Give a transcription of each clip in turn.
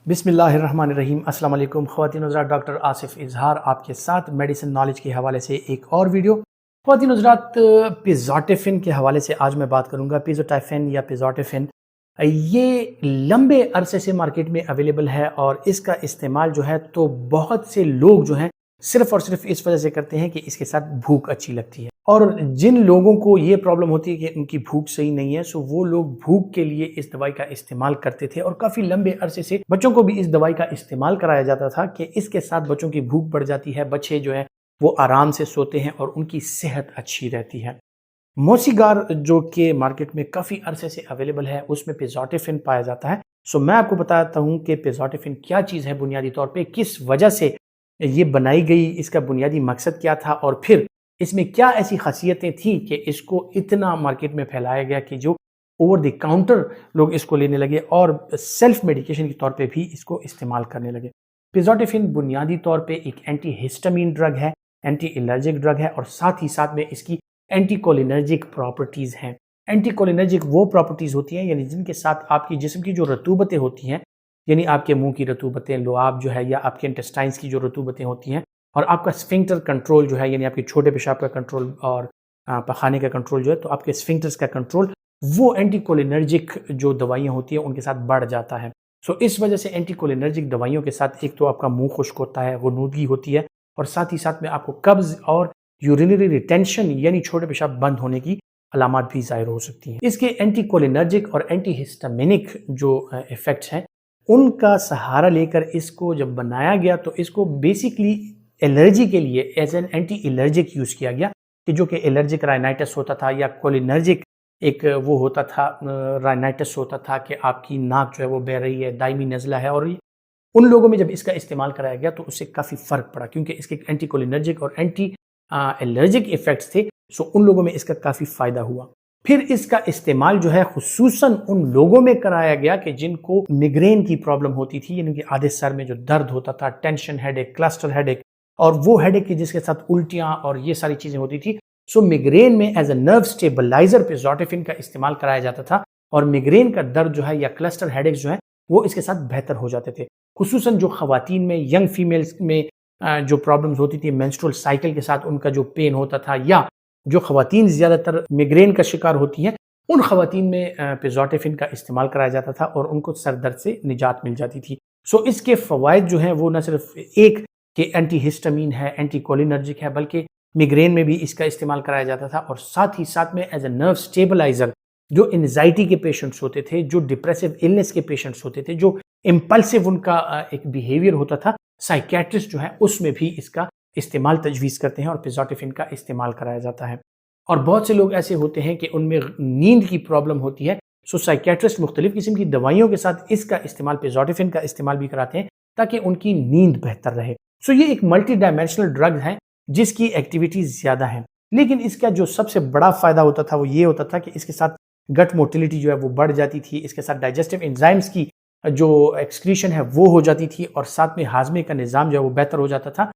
بسم اللہ الرحمن الرحیم۔ السلام علیکم خواتین حضرات، ڈاکٹر آصف اظہار آپ کے ساتھ میڈیسن نالج کے حوالے سے ایک اور ویڈیو۔ خواتین حضرات، پیزوٹیفن کے حوالے سے آج میں بات کروں گا۔ پیزوٹیفن یا پیزوٹیفن یہ لمبے عرصے سے مارکیٹ میں اویلیبل ہے، اور اس کا استعمال جو ہے تو بہت سے لوگ جو ہیں صرف اور صرف اس وجہ سے کرتے ہیں کہ اس کے ساتھ بھوک اچھی لگتی ہے، اور جن لوگوں کو یہ پرابلم ہوتی ہے کہ ان کی بھوک صحیح نہیں ہے، سو وہ لوگ بھوک کے لیے اس دوائی کا استعمال کرتے تھے، اور کافی لمبے عرصے سے بچوں کو بھی اس دوائی کا استعمال کرایا جاتا تھا کہ اس کے ساتھ بچوں کی بھوک بڑھ جاتی ہے، بچے جو ہیں وہ آرام سے سوتے ہیں اور ان کی صحت اچھی رہتی ہے۔ موسیگار جو کہ مارکیٹ میں کافی عرصے سے اویلیبل ہے، اس میں پیزوٹیفن پایا جاتا ہے۔ سو میں آپ کو بتاتا ہوں کہ پیزوٹیفن کیا چیز ہے بنیادی طور پہ، کس وجہ سے یہ بنائی گئی، اس کا بنیادی مقصد کیا تھا، اور پھر اس میں کیا ایسی خاصیتیں تھیں کہ اس کو اتنا مارکیٹ میں پھیلایا گیا کہ جو اوور دی کاؤنٹر لوگ اس کو لینے لگے اور سیلف میڈیکیشن کے طور پہ بھی اس کو استعمال کرنے لگے۔ پیزوٹیفن بنیادی طور پہ ایک اینٹی ہسٹامین ڈرگ ہے، اینٹی الرجک ڈرگ ہے، اور ساتھ ہی ساتھ میں اس کی اینٹی کولینرجک پراپرٹیز ہیں۔ اینٹی کولینرجک وہ پراپرٹیز ہوتی ہیں یعنی جن کے ساتھ آپ کی جسم کی جو رطوبتیں ہوتی ہیں، یعنی آپ کے منہ کی رطوبتیں، لعاب جو ہے، یا آپ کے انٹسٹائنس کی جو رطوبتیں ہوتی ہیں، اور آپ کا اسفنکٹر کنٹرول جو ہے، یعنی آپ کے چھوٹے پیشاب کا کنٹرول اور پخانے کا کنٹرول جو ہے، تو آپ کے اسفنکٹرز کا کنٹرول وہ اینٹی کولینرجک جو دوائیاں ہوتی ہیں ان کے ساتھ بڑھ جاتا ہے۔ سو اس وجہ سے اینٹی کولینرجک دوائیوں کے ساتھ ایک تو آپ کا منہ خشک ہوتا ہے، غنودگی ہوتی ہے، اور ساتھ ہی ساتھ میں آپ کو قبض اور یورینری ریٹینشن یعنی چھوٹے پیشاب بند ہونے کی علامات بھی ظاہر ہو سکتی ہیں۔ اس کے اینٹی کولینرجک اور اینٹی ہسٹامینک جو ایفیکٹس ہیں، ان کا سہارا لے کر اس کو جب بنایا گیا تو اس کو بیسیکلی الرجی کے لیے as an entity allergic use کیا گیا، کہ جو کہ الرجک رائنائٹس ہوتا تھا، یا کولینرجک ایک وہ ہوتا تھا، رائنائٹس ہوتا تھا کہ آپ کی ناک جو ہے وہ بہہ رہی ہے، دائمی نزلہ ہے، اور ان لوگوں میں جب اس کا استعمال کرایا گیا تو اس سے کافی فرق پڑا، کیونکہ اس کے اینٹی کولینرجک اور اینٹی الرجک ایفیکٹس تھے، سو ان لوگوں میں اس کا کافی فائدہ ہوا۔ پھر اس کا استعمال جو ہے خصوصاً ان لوگوں میں کرایا گیا کہ جن کو میگرین کی پرابلم ہوتی تھی، یعنی کہ آدھے سر میں جو درد ہوتا تھا، ٹینشن ہیڈ ایک، کلسٹر ہیڈ ایک، اور وہ ہیڈ ایک جس کے ساتھ الٹیاں اور یہ ساری چیزیں ہوتی تھی۔ سو میگرین میں ایز اے نرو اسٹیبلائزر پیزوٹیفن کا استعمال کرایا جاتا تھا، اور میگرین کا درد جو ہے یا کلسٹر ہیڈ ایک جو ہے وہ اس کے ساتھ بہتر ہو جاتے تھے۔ خصوصاً جو خواتین میں، ینگ فیمیلز میں جو پرابلمز ہوتی تھی مینسٹرول سائیکل کے ساتھ، ان کا جو پین ہوتا تھا، یا جو خواتین زیادہ تر میگرین کا شکار ہوتی ہیں، ان خواتین میں پیزوٹیفن کا استعمال کرایا جاتا تھا اور ان کو سر درد سے نجات مل جاتی تھی۔ سو اس کے فوائد جو ہیں وہ نہ صرف ایک کہ اینٹی ہسٹامین ہے، اینٹی کولینرجک ہے، بلکہ میگرین میں بھی اس کا استعمال کرایا جاتا تھا، اور ساتھ ہی ساتھ میں ایز اے نرو اسٹیبلائزر جو انزائٹی کے پیشنٹس ہوتے تھے، جو ڈپریسو النس کے پیشنٹس ہوتے تھے، جو امپلسو ان کا ایک بیہیویئر ہوتا تھا، سائیکیٹرسٹ جو ہے اس میں بھی اس کا استعمال تجویز کرتے ہیں اور پیزوٹیفن کا استعمال کرایا جاتا ہے۔ اور بہت سے لوگ ایسے ہوتے ہیں کہ ان میں نیند کی پرابلم ہوتی ہے، سو سائیکیٹرسٹ مختلف قسم کی دوائیوں کے ساتھ اس کا استعمال، پیزوٹیفن کا استعمال بھی کراتے ہیں تاکہ ان کی نیند بہتر رہے۔ سو یہ ایک ملٹی ڈائمینشنل ڈرگ ہے جس کی ایکٹیویٹیز زیادہ ہیں، لیکن اس کا جو سب سے بڑا فائدہ ہوتا تھا وہ یہ ہوتا تھا کہ اس کے ساتھ گٹ موٹیلیٹی جو ہے وہ بڑھ جاتی تھی، اس کے ساتھ ڈائجسٹو انزائمز کی جو ایکسکریشن ہے وہ ہو جاتی تھی، اور ساتھ میں ہاضمے کا نظام جو ہے وہ بہتر ہو جاتا تھا۔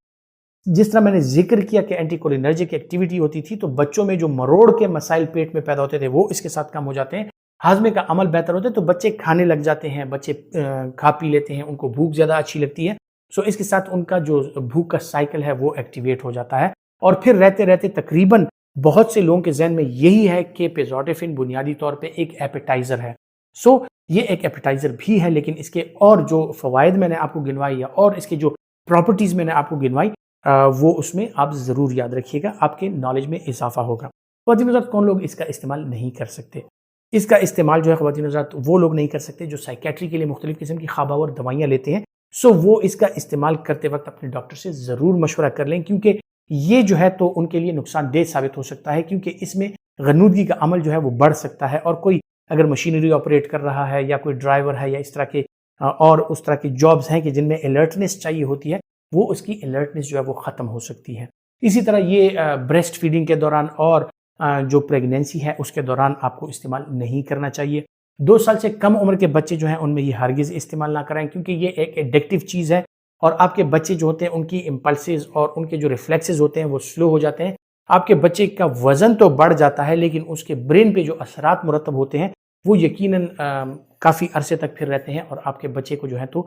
جس طرح میں نے ذکر کیا کہ اینٹی کولینرجک ایکٹیویٹی ہوتی تھی، تو بچوں میں جو مروڑ کے مسائل پیٹ میں پیدا ہوتے تھے وہ اس کے ساتھ کم ہو جاتے ہیں، ہاضمے کا عمل بہتر ہوتا ہے، تو بچے کھانے لگ جاتے ہیں، بچے کھا پی لیتے ہیں، ان کو بھوک زیادہ اچھی لگتی ہے، سو اس کے ساتھ ان کا جو بھوک کا سائیکل ہے وہ ایکٹیویٹ ہو جاتا ہے، اور پھر رہتے رہتے تقریباً بہت سے لوگوں کے ذہن میں یہی ہے کہ پیزوٹیفن بنیادی طور پہ ایک ایپیٹائزر ہے۔ سو یہ ایک ایپیٹائزر بھی ہے، لیکن اس کے اور جو فوائد میں نے آپ کو گنوائی، یا اور اس کے جو پراپرٹیز میں نے آپ کو گنوائی، وہ اس میں آپ ضرور یاد رکھیے گا، آپ کے نالج میں اضافہ ہوگا۔ خواتین حضرات، کون لوگ اس کا استعمال نہیں کر سکتے؟ اس کا استعمال جو ہے خواتین حضرات وہ لوگ نہیں کر سکتے جو سائیکیٹری کے لیے مختلف قسم کی خواب آور دوائیاں لیتے ہیں، سو وہ اس کا استعمال کرتے وقت اپنے ڈاکٹر سے ضرور مشورہ کر لیں، کیونکہ یہ جو ہے تو ان کے لیے نقصان دہ ثابت ہو سکتا ہے، کیونکہ اس میں غنودگی کا عمل جو ہے وہ بڑھ سکتا ہے، اور کوئی اگر مشینری آپریٹ کر رہا ہے، یا کوئی ڈرائیور ہے، یا اس طرح کے اور اس طرح کی جابز ہیں کہ جن میں الرٹنس چاہیے ہوتی ہے، وہ اس کی الرٹنس جو ہے وہ ختم ہو سکتی ہے۔ اسی طرح یہ بریسٹ فیڈنگ کے دوران اور جو پریگنینسی ہے اس کے دوران آپ کو استعمال نہیں کرنا چاہیے۔ 2 سال سے کم عمر کے بچے جو ہیں ان میں یہ ہرگز استعمال نہ کرائیں، کیونکہ یہ ایک ایڈکٹیو چیز ہے، اور آپ کے بچے جو ہوتے ہیں ان کی امپلسز اور ان کے جو ریفلیکسز ہوتے ہیں وہ سلو ہو جاتے ہیں۔ آپ کے بچے کا وزن تو بڑھ جاتا ہے، لیکن اس کے برین پہ جو اثرات مرتب ہوتے ہیں وہ یقیناً کافی عرصے تک پھر رہتے ہیں، اور آپ کے بچے کو جو ہے تو